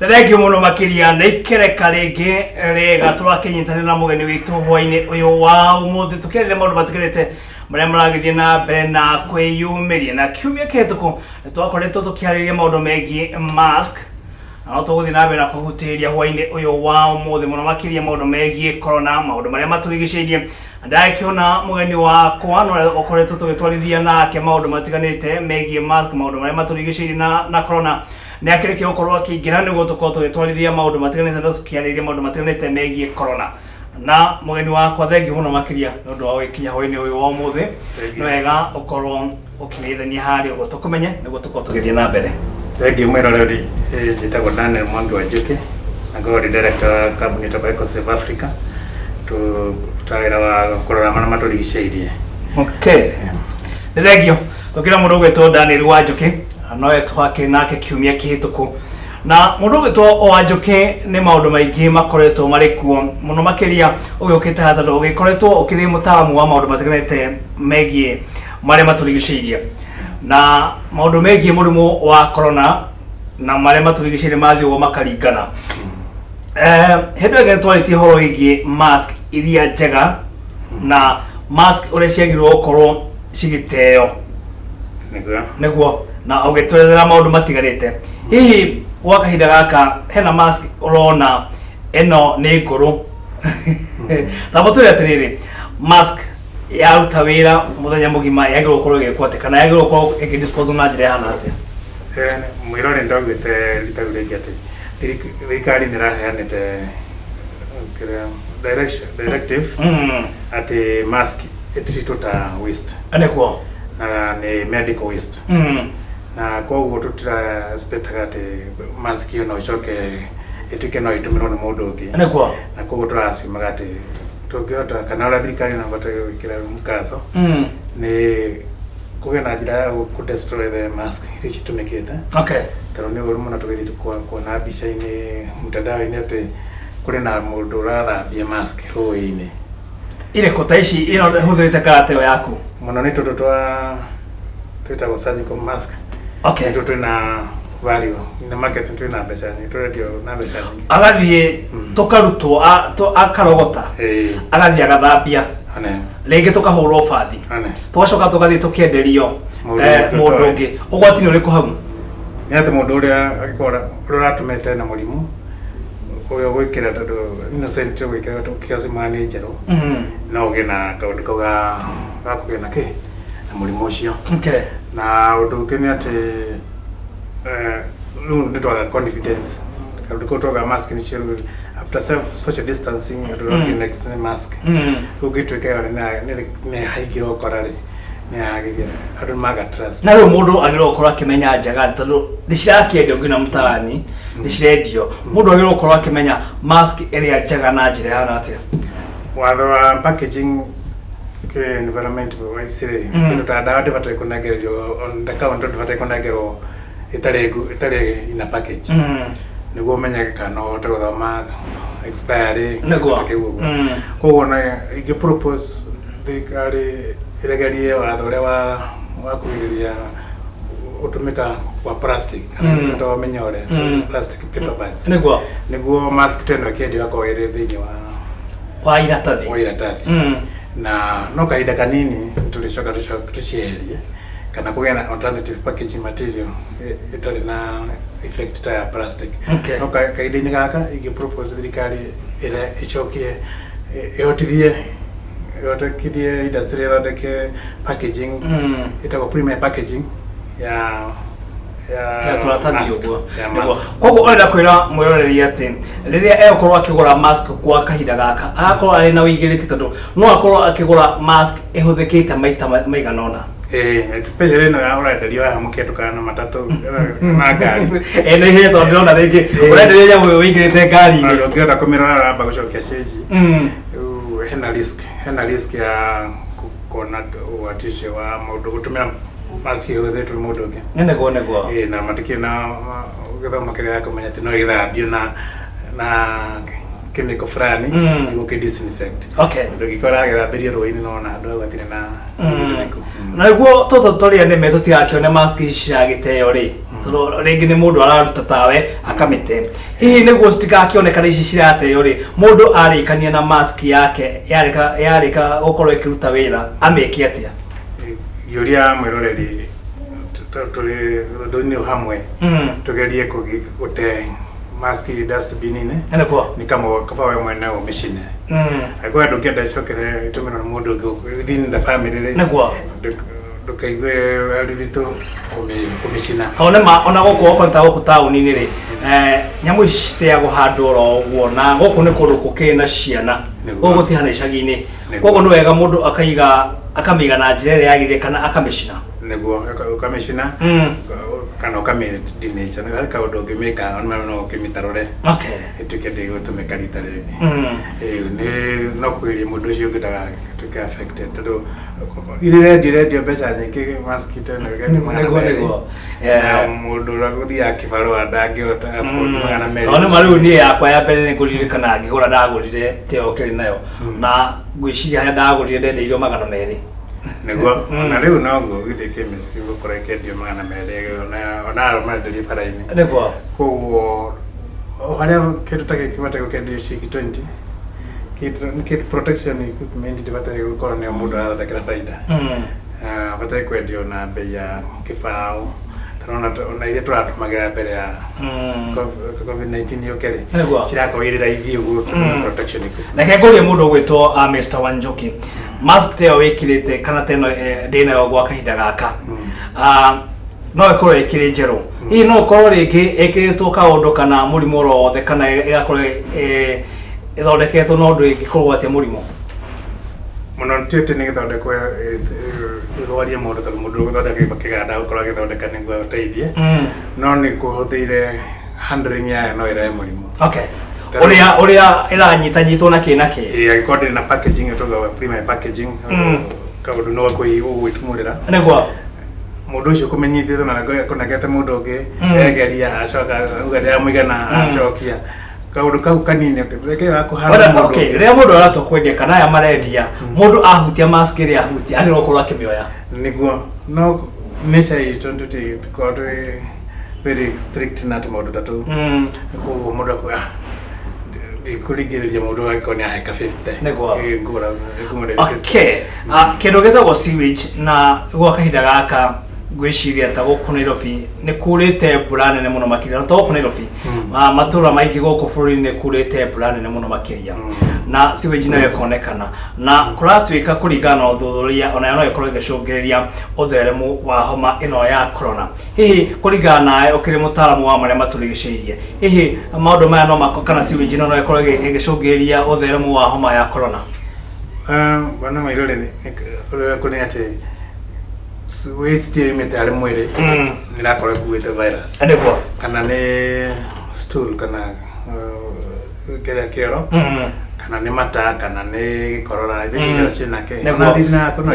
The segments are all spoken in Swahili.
Thank muno makiria na ikereka ringi rega turakinyitana na mugeni witu hwaini uyu wa umuthi tukirire maundu matikirite maria maragithie na mbere na kwiyumiria na kiumia kihituku twakoretwo tukiariria maundu megie mask na tuguthie na mbere na kuhutiria hwaini uyu wa umuthi muno makiria maundu megie corona maundu maria maturigiceirie ndakiona mugeni wakwa no ukoretwo tugitwarithia nake maundu matiganite megie mask maundu maria maturigiceirie na corona na akireke okorwo akiingira nigo tukorwo tugitwarithia maundu matiganite na tukiariria maundu matiganite megie corona na mugeni wakwa thengi muno makiria nondu wa wikinya hwaini uyu wa umuthi no wega ukorwo ukimeithania hari ugo tukumenye nigo tukorwo tugithie na mbere. Thengi mwiroreri njitagwo Daniel Mwangi wa Njuki na ngori director wa company Tobacco South Africa tutawira wa kurora mana maturigiceirie. Okay, thengio tukira mundu gwetwo Daniel wa Njuki no etwake nake kiumia kihituku na mundu gwetwo wa Njuki ni maundu maingi makoretwo mari kuo muno makiria ugukite hatha ndo ugikoretwo ukiri mutaalamu wa maundu matiganite megie maria maturigiceirie na maundu megie murimu wa corona na maria maturigiceirie mathio makaringana. Hindu ege twaritie horo igie mask iria njega na mask uria ciagirwo ukorwo cigiteo niguo na ugitwerera maundu matigarite hihi gwa kahinda gaka hena mask urona eno ni nguru tabaturi atiriri mask ya ruta wira muthenya mugima yagirwo ukorwo igikwote kana yagirwo ukorwo igidisposal na njira hana atia mwirore ndogite litagurege ati thirikari niraheanite directive ati mask itirituta waste anekuo na ni medical waste na koguo tutira expectaga ati mask iyo no icoke ituike no itumirwo ni mundu ungi anekuo na koguo turasimaga ati tungihota kana ura thirikari na bata gwikira mukazo ni kugena njira ya ku destroy the mask iria citumikite. Okay, taro ni uru muno tugithi kuona mbica-ini mtandao-ini ati kuri na mundu urathambia mask rũĩ-inĩ ile kota ici ino huthirite karateo yaku muno ni tundu twa twitagwo surgical mask. Okay, tutu na value na market twina mbeca ni turendio na mbeca nyingi agathie tukarutwo akarogota agathie agathambia rĩngĩ tukahũrwo bathi tugacoka tugathie tukienderio mundu ungi ugwati ni uriku hau ni ati mundu uria agikora uratumete na murimu uyo gwikira tondu innocent gwikira tukiazi manager na ugina kaundu kauga gakugena ki na murimu ucio. Okay, na undu ungi ni ati riu nitwaga confidence kaundu kau twaga mask ni chiru after social distancing you next mask ugitweka ni haigiro korari ni agigira andu maga trust na riu mundu agirwo ukorwo akimenya njaga tondu ni cirakiendio ngina mutarani ni cirendio mundu agirwo ukorwo akimenya mask iria njaga na njira hana atia watho wa packaging ke environment wa isire kindu ta dawa ndibataire kunegererio on the counter ndibataire kunegerwo itare ina package niguo umenyeke kana uhote guthoma expiry koguo na ingi propose thirikari iregerie watho uria wa kugiriria utumika kwa plastic kana to menyore plastic paper bags niguo mask teno ikendio kwa ire thiini wa iratathi na no kaida kanini tulichoka tucierie kana kugena alternative packaging material itari na effect ta ya plastic. Okay, no kaida-ini gaka igi propose thirikari ire icokie ihotithie industry thondeke packaging itagwo premier packaging ya turatathi uguo niguo koguo orenda kwira mwiroreri ati riria egukorwo akigura mask kwa kahinda gaka agakorwo ari na wigiriti tondu no akorwo akigura mask ihuthikite maita maiganona especially no ya urenderio ya muketukana na matatu na ngari ene he tondu ndona ringi urenderio ya wigirite ngari-ini ungienda kumirora ramba gucokia change hena risk ya kuona watishe wa mundu gutumira mask ihuthetwe mundu ungi nego na matikiri na githoma kiria kumenya ati no githambio na chemical fulani iguke disinfect. Okay. Ndugikora gĩthambĩrio rũĩ-inĩ no na andũ gũtirĩ na na nĩguo tũtũtũria nĩ metũ tigakione mask ciragĩteo rĩ tondũ rĩngĩ nĩ mũndũ araruta tawe akamĩte hihi nĩguo citigakĩonekana ici cirateo rĩ mũndũ arĩkania na mask yake yarĩka gũkorwo ĩkĩruta wĩra amĩke atĩa Yuria mwĩroreri tũrĩ ũndũ-inĩ hamwe tũgerie gũte mask dustbin-inĩ nĩ kaba we mwene ũmĩcine agwa ndũkĩenda icokere itũmĩrwo nĩ mũndũ ũngĩ within the family ndũkaigue rĩritũ kũmĩcina ona gũkũ okonta gũkũ taũni-inĩ rĩ nyamũ ici citeagwo handũ oro ũguo na gũkũ nĩ kũndũ gũkĩrĩ na ciana gũkũ gũtihana icagi-inĩ koguo nĩ wega mũndũ akamĩiga na njĩra ĩrĩa yagĩrĩire kana akamĩcina nĩguo ũkamĩcina kana ũkamĩdinaca nĩ harĩ kaũndũ ũngĩmĩka no ũkĩmĩtarore ĩtuĩke ndĩgũtũmĩka rita rĩngĩ no kũgeria mũndũ ũcio ũngĩ ndagatuĩke affected tondũ irendio mbeca nyingĩ mask nĩguo mũndũ ũragũthiaga kĩbarũa ndangĩhota magana merĩ nĩ marĩu niĩ yakwa ya mbere nĩ ngũririkana ngĩgũra ndagũrire teo kĩrĩ nayo na ngwĩciria harĩa ndagũrire ndendeirio magana merĩ nĩguo na rĩu noguo githĩ chemist gũkorwo ĩkĩendio magana merĩ ona marenderio bara-inĩ nĩguo koguo harĩa kĩndũ ta gĩkĩ bataire gũkĩendio ciringi 20 protection equipment ndĩbataire gũkorwo nĩyo mũndũ arathondekera baida bataire kwendio na bei ya kĩbaũ ona iria tũratũmagĩra mbere ya COVID-19 yũkĩrĩ cirakorwo irĩ raithi ũguo protection equipment. Reke ngũrie mũndũ ũgwĩtwo Mr. Wanjoki mask teo wĩkĩrĩte kana teno ndĩnayo gwa kahinda gaka no ĩkorwo ĩkĩrĩ njerũ hihi no ũkorwo rĩngĩ ĩkĩrĩtwo kaũndũ kana mũrimũ oro wothe kana ĩgakorwo ĩthondeketwo na ũndũ ĩngĩkorwo atĩa mũrimũ mũno tĩtĩ nĩ gĩthondekwo ĩrwarie mũndũ tondũ mũndũ gũthondeka kĩganda gũkorwo agĩthondeka nĩguo ũteithie no nĩ kũhũthĩire handling yayo no ĩrehe mũrimũ ũrĩa ĩranyitanyitwo na kĩ angĩkorwo ndĩrĩ na packaging ĩtũgaga primary packaging kaũndũ no ũgwĩtumũrĩra nĩguo mũndũ ũcio kũmenyithio na kũnegete mũndũ ũngĩ egeria acoka uga ndĩramũigana acokia kaũndũ kau kanini reke wakũhana mũndũ rĩrĩa mũndũ aratwo kwendia kana aya marendia mũndũ ahutia mask ĩrĩa ahutia agĩrĩirwo gũkorwo akĩmĩoya nĩguo no nature itũ tũtikorwo twĩ very strict na maũndũ ta tũu koguo mũndũ akuga kũringĩrĩria mũndũ agĩkorwo nĩ aheka 50 nĩguo kĩndũ gĩtagwo sewage na gwa kahinda gaka ngwĩciria ta gũkũ Nairobi nĩ kurĩte mbura nene mũno makĩria na to gũkũ Nairobi matũra maingĩ gũkũ bũrũri-inĩ nĩ kurĩte mbura nene mũno makĩria na sewage nayo ĩkonekana na kũratuĩka kũringana na ũthuthuria onayo no ĩkorwo ĩgĩcũngĩrĩria ũtheremu wa homa ĩno ya corona hihi kũringana nawe ũkĩrĩ mũtaaramu wa marĩa matũrigicĩirie hihi maũndũ maya no kana sewage no ĩkorwo ĩgĩcũngĩrĩria ũtheremu wa homa ya corona bana mairore nĩ kũrĩ atĩ waste imete harĩ mwĩrĩ nĩrakorwo ĩkuĩte virus nĩguo kana nĩ stool kana kĩrĩa kĩoro kana nĩ mata kana nĩ korora iria ciĩnake na thina kuna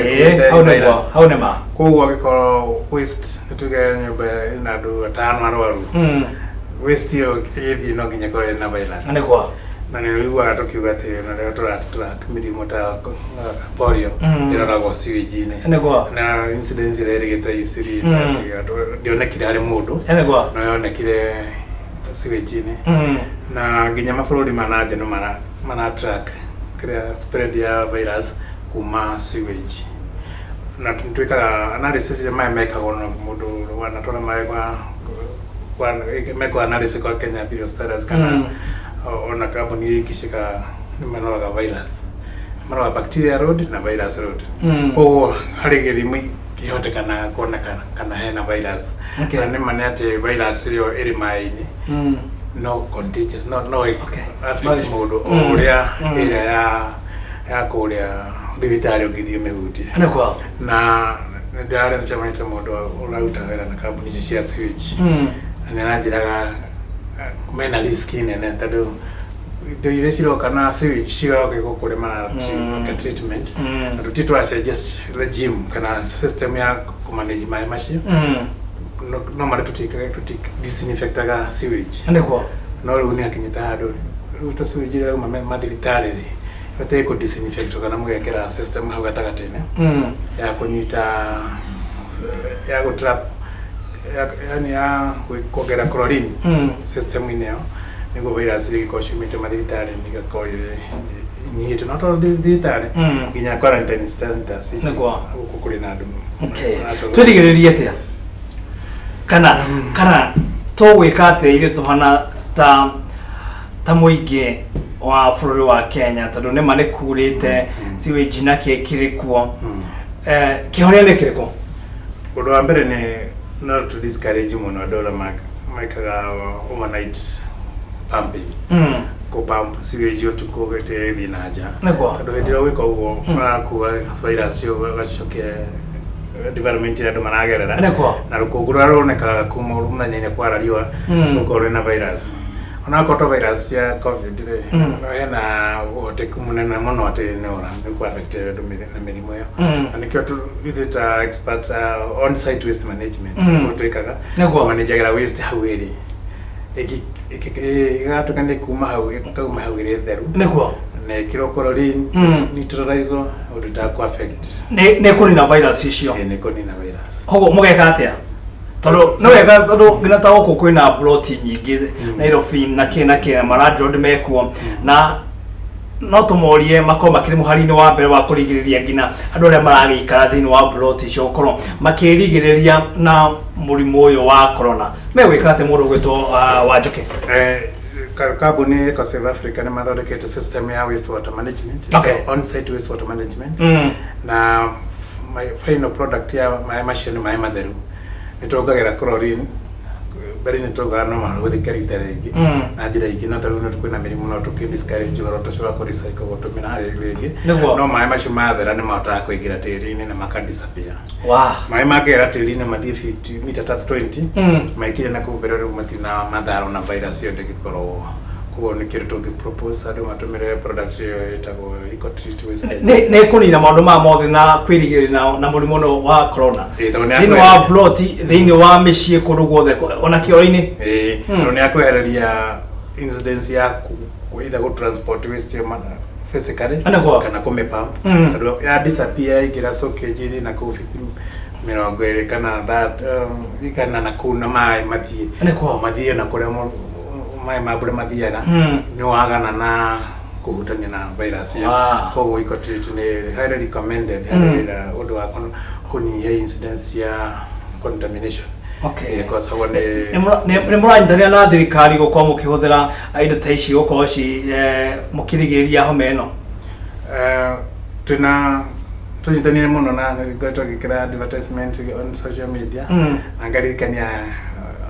hau nĩma koguo angĩkorwo waste tuge nyũmba ĩna andũ 5 arwaru waste ĩyo ĩgĩthiĩ no nginya korwo ĩna virus nĩguo na nĩ wĩiguaga tũkiuga atĩ na rĩo tũramĩrimũ ta polio ĩroragwo sewage-inĩ nĩguo na incidence ĩrĩa ĩrĩgĩte iciri ndĩonekire harĩ mũndũ no yonekire sewage-inĩ na nginya mabũrũri ma nanja no mana track kĩrĩa spread ya virus kuma sewage na twĩkaga analysis ya maya mekagwo na mũndũ wanatwara mekwo analysis kwa Kenya Bureau of Standards kana ona kambuni iria ingĩcika nĩmanoraga virus maroga bacteria load na virus load koguo harĩ gĩthimi kĩhotekana kuonekana kana hena virus na nĩma nĩ atĩ virus ĩyo ĩrĩ maĩ-inĩ no contagious no affect mũndũ ũrĩa ĩrĩa ya kũrĩa thibitarĩ ũngĩthiĩ ũmĩhutie na nĩndarĩ nĩcemaĩte mũndũ ũraruta wĩra na kambuni ici cia sewage na nĩaranjĩraga mena risk nene tondũ indo iria ciroka na sewage ciroka gũkũrĩma na treatment na tũtitwa suggest regime kana system ya kũmanage maĩ macio no marĩ disinfectaga sewage no riu ni akinyita handu riu tacunjire uma mathiritarĩ rĩ bataire ku disinfect kana mugekera system hau gatagati-inĩ ya kunyita ya gutrap yani ya kuongera chlorine system-inĩ ĩyo nĩguo virus ĩgĩkorwo ciumĩte mathiritarĩ-inĩ igakorwo nyihĩte no tondũ thibitarĩ nginya quarantine centers gũkũ kũrĩ na andũ. Twĩrigĩrĩrie atĩa kana tũgwĩka atĩa ithuĩ tũhana ta mũingĩ wa bũrũri wa Kenya tondũ nĩma nĩ kurĩte sewage na kĩrĩ kuo kĩhonia nĩ kĩrĩkũ? Ũndũ wa mbere nĩ no to discourage mũno andũ arĩa maikaga overnight pumping ko pump sewage ũtukũ gĩthiĩ na nja tondũ hĩndĩ ĩrĩa gwĩka ũguo marakuua virus cio gacoke development ya andũ maragerera na rũkũngũ rũrĩa ruonekaga kuma mũthenya-inĩ kwara riũa rũkorwo na virus ona korwo virus ya covid no hena ũhoteku mũnene mũno atĩ nĩ ku affect andũ na mĩrimũ ĩyo na nĩkĩo ithuĩ ta experts on site waste management twĩkaga managagĩra waste hau ĩrĩ ĩgatuĩka nĩ kuma hau ĩkauma hau ĩrĩ theru na ĩkĩrwo chlorine neutralizer ũndũ ĩtakũ affect nĩ kũnina virus icio nĩ kũnina virus. Koguo mũgeka atĩa? Tondũ no wega tondũ ngina ta gũkũ kwĩna ploti nyingĩ Nairobi na kĩna maranjord mekuo na no tũmorie makorwo makĩrĩ mũhari-inĩ wa mbere wa kũrigĩrĩria ngina andũ arĩa maragĩikara thĩinĩ wa ploti icio gũkorwo makĩrigĩrĩria na mũrimũ ũyũ wa corona. Megwĩka atĩ mũndũ ũgwĩtwo Wanjoke? Kambuni Ecosave Africa nĩ mathondekete system ya waste water management, on site waste water management na final product ya maĩ macio nĩ maĩ matheru nĩ tuongagĩra chlorine mbere nĩ tuogaga no mahũthĩke rita rĩngĩ na njĩra ingĩ no tarĩu kwĩna mĩrimũ no tũkĩ-discourage ũhoro ta ũcio wa kũ-recycle gũtũmĩra rĩngĩ no maĩ macio mathera nĩ mahotaga kũingĩra tĩri-inĩ na maka-disappear. Maĩ mangĩgera tĩri-inĩ mathiĩ mita 20 maikinya na kũu mbere rĩu matina matharo na virus ĩyo ndĩngĩkorwo kuo nĩ kĩrĩ tũngĩ-propose andũ matũmĩre product ĩyo ĩtagwo EcoTreat waste. Nĩ kũnina maũndũ maya mothe na kwĩrigĩrĩria na mũrimũ ũyũ wa corona thĩinĩ wa ploti thĩinĩ wa mĩciĩ kũndũ guothe ona kĩoro-inĩ? Tondũ nĩ akwehereria incidence ya either gũ-transport waste physically kana kũmĩ-pump tondũ ya disappear ingĩra sockage na kũu 20 kana na kũu na maĩ mathiĩ na kũrĩa maĩ mambure mathiaga nĩ wagana na kuhutania na virus ĩyo. Koguo EcoTreat nĩ highly recommended ũndũ wa kũnyihia incidence ya contamination. Nĩ mũranyitania na thirikari gũkorwo mũkĩhũthĩra indo ta ici gũkorwo mũkĩrigĩrĩria homa ĩno? Tũnyitanĩire mũno na nĩtũkoretwo gĩkĩra advertisement on social media na ngaririkania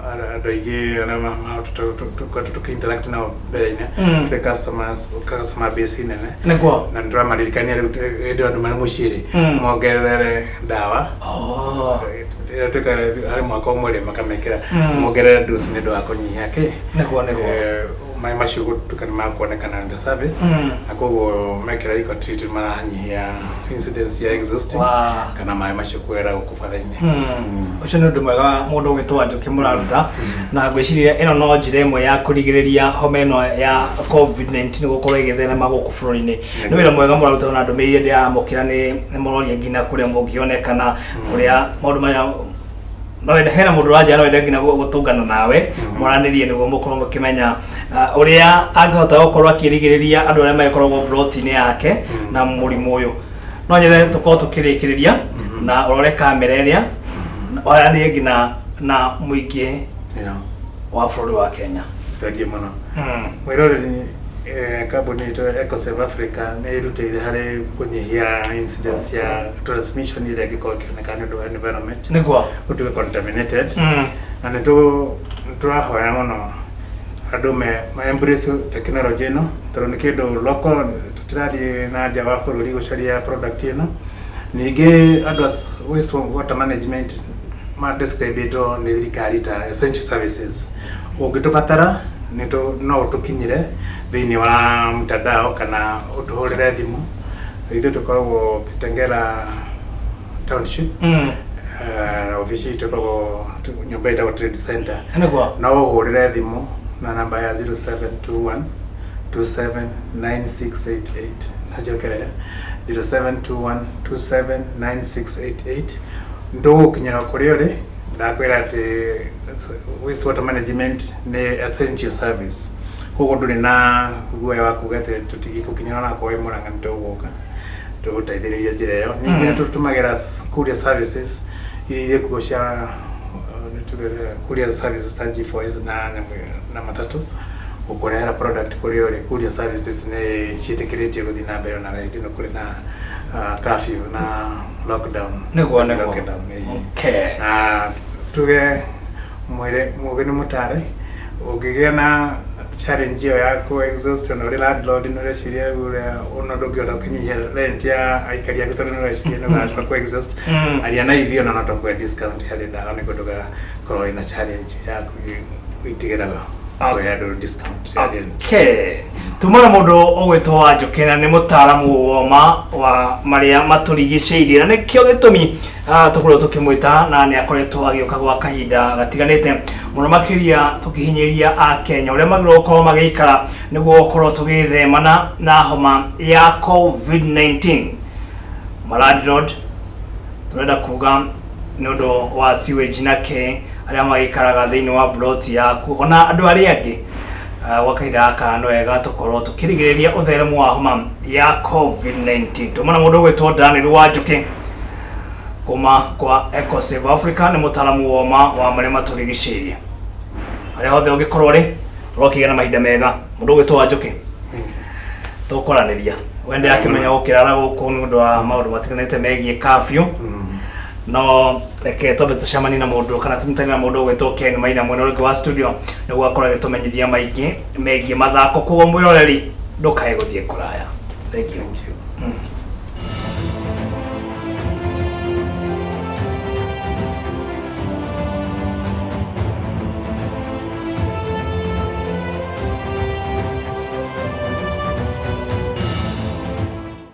andũ aingĩ tũkoretwo tũkĩ-interact nao mbere-inĩ twĩ customer base nene na nĩtũramaririkania rĩu hĩndĩ andũ marĩ mũciĩ-rĩ mongerere ndawa ĩrĩa twĩkaga harĩ mwaka ũmwe rĩ makamekĩra mongerere dose nĩ ũndũ wa kũnyihia maĩ macio gũtuĩka nĩ makuonekana in the service na koguo mekĩra EcoTreat maranyihia incidence ya exhausting kana maĩ macio kwera gũkũ bara-inĩ. Ũcio nĩ ũndũ mwega mũndũ ũgwĩtwo Wanjoke mũraruta na ngwĩciria ĩno no njĩra ĩmwe ya kũrigĩrĩria homa ĩno ya COVID-19 gũkorwo ĩgĩtherema gũkũ bũrũri-inĩ. Nĩ wĩra mwega mũraruta na ndũmĩrĩri ndĩramũkĩra nĩ mũroria nginya kũrĩa mũngĩonekana kũrĩa maũndũ maya no hena mũndũ ũranjĩra no wende nginya gũtũngana nawe mwaranĩrie nĩguo mũkorwo mũkĩmenya ũrĩa angĩhota gũkorwo akĩrigĩrĩria andũ arĩa magĩkoragwo ploti-inĩ yake na mũrimũ ũyũ. No nyende tũkorwo tũkĩrĩkĩrĩria na ũrore kamera ĩrĩa waranĩrie nginya na mũingĩ wa bũrũri wa Kenya. Thengiũ mũno. Mwĩroreri kambuni itũ Ecosave Africa nĩ ĩrutĩire harĩ kũnyihia incidence ya transmission ĩrĩa ĩngĩkorwo ĩkĩoneka nĩ ũndũ wa environment gũtuĩka contaminated na nĩ tũrahoya mũno andũ ma-embrace technology ĩno tondũ nĩ kĩndũ local tũtirathiĩ na nja wa bũrũri gũcaria product ĩno. Ningĩ andũ a waste water management ma-describĩtwo nĩ thirikari ta essential services. Ũngĩtũbatara no ũtũkinyĩre thĩinĩ wa mtandao kana ũtũhũrĩre thimũ. Ithuĩ tũkoragwo Kitengela Township ofici itũ ĩkoragwo nyũmba ĩtagwo Trade Center. No ũhũrĩre thimũ na namba ya 0721 279688 najokerea 0721 279688 ndo kinyana kuri uri ndakwira ati wastewater management ni essential service kogo nduri na guoya wa kugate tutigiko kinyana na kwa muranga ndogoka tutaithiriria njira yo ningi tutumagera courier services ile kugosha courier services ta G4S na matatu ukorera product kuri ore courier services ne chitikirite guthi na mbere na redi no kuri na curfew na lockdown okay tuge mwire mutare ugigia na challenge ya ko exhaust no ri landlord no ri shiria ure ono dogyo da kinyi rent ya aikari ya bitoro no ri shiria no ga ko exhaust ari na ivio na not ko discount hali da ne ko doga ko ina challenge ya kuitigera okay tumara mundu ogwetwo Wanjoke na ni mutaramu wa maria maturigiceirie na nikio gitumi tukorwo tukimwita na ni akoretwo agioka gwa kahinda gatiganite muno makiria tukihinyiria a Kenya uria magiro ko magikara niguo korwo tugithemana na homa ya COVID-19 Landlord turenda kuga ni undu wa sewage nake aria magikaraga thiini wa plot yaku ona andu aria angi wakaida aka no ega tukorwo tukirigiriria utheremu wa homa ya COVID-19 tumana mundu gwetwo Daniel Wanjoke kuma kwa EcoSave Africa ni mutaramu wa maria maturigiceirie aria hothe ungikorwo ri rokiga na mahinda mega mundu gwetwo Wanjoke tukoraniria wende akimenya gukirara guku ni undu wa maundu matiganite megie curfew no reke tobe tucamani na mundu kana tumutani na mundu gwetwo Ken Maina mwena uri wa studio niguo akora gitumenyithia maingi megie mathako kuo mwiroreri ndukae guthie kuraya. Thank you.